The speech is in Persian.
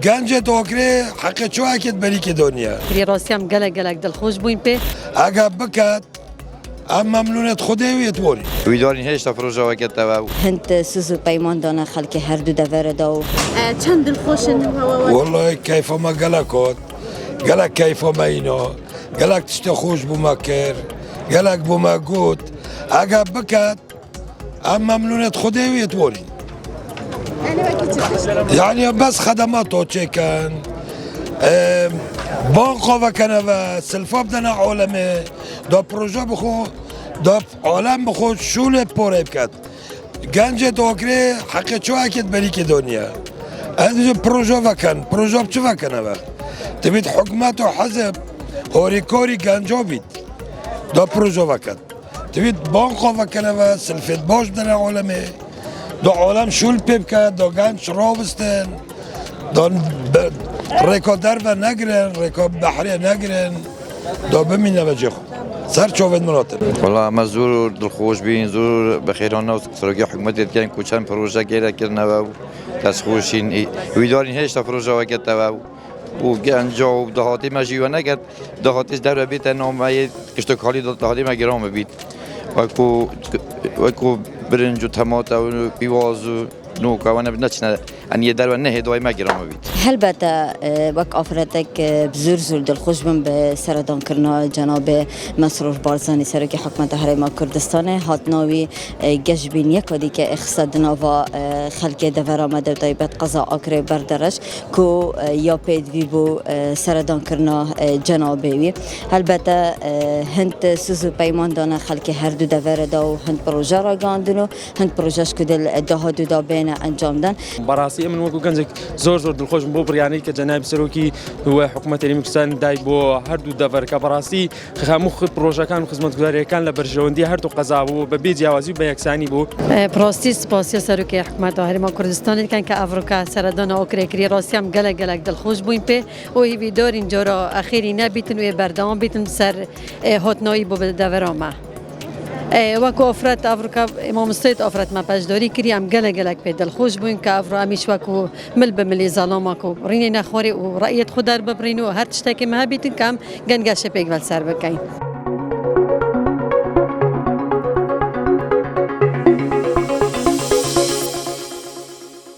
گنج توکری حق چو اکید بری که دنیا کری راستی هم گلک دلخوش بوین پی اگه بکد ام ممنونت خوده ویت بوری ویدارین هشتا پروژه وکت تواو هند سوزو پیمان دانه خلک هر دو دور داو چند دلخوشن والله کیف ما گلکات گلک کیف ما اینا گلک تشت خوش بوما کر گلک بوما گوت اگه بکد ام ممنونت خوده ویت بوری يعني بس خدماته تشيكن بانقو وكنا وسلفا بدنا عالمي دا بروجا بخو دا عالم بخو شول پوره بكت گنج دوكري حق چو اكيد بريك دنيا هذا بروجا وكن بروجا بچو وكنا و تبيت حكومت وحزب هوري كوري گنجو بيت دا بروجا وكن تبيت بانقو وكنا وسلفت باش بدنا عالمي دو عالم شول پیب کرد دو گنج رابستن دو ریکا در و نگرن ریکا بحری نگرن دو بمینه و جخو سر چوبید مناطق والله ما زور دلخوش بین زور بخیرانه و سرگی حکومت دیدن کوچن پروژه گیره کرنه و تسخوشین ویدارین هشتا پروژه وکت تواو و گنجا و دهاتی ما جیوه نگد دهاتیش در بیت نامه کشتو کالی دهاتی ما گرام بید وکو برنج و طماطم و پیواز و نوک و نچنه انیه در و نه دوای مگرام بید. هلبته وک آفرتک بزرگ دلخوش بم به سردان کرنا جناب مسرور بارزانی سرکی حکومت حرم کردستان هاتناوی گشبین یکادی که اقتصادنا و خلق دور آمده دایبت قضا آکر بردرش کو یا پیدوی بو سردان کرنا جنابی هلبته هند سوزو پیمان دانه خلق هر دو دور دا و هند پروژه را گاندنو هند پروژهش کدل دهات دا بین انجام دن براسي من وكو كنزك زور دلخوش بو برياني كجناب سروكي هو حكومة المكسان داي بو هردو دفر كبراسي مخ بروجا كان خدمت گزاري كان لبرجوندي هردو قضا بو ببي جوازي بيكساني بو براسي سپاسي سروكي حكومت هرم كردستان كان كافريكا سردان اوكري كري راسي هم گلک دلخوش بوين بي و هي دورين جورا اخيري نبيتن و بردام بيتن سر هاتناي بو دفراما وکو افراد افریقا امام استید افراد ما پشداری کری ام گله به دلخوش بوین که افرا امیش وکو مل به ملی ظلام کو رینی نخوری و رأیت خود در ببرینو هر تشتکی ما بیتن کم گنگش پیگول سر بکین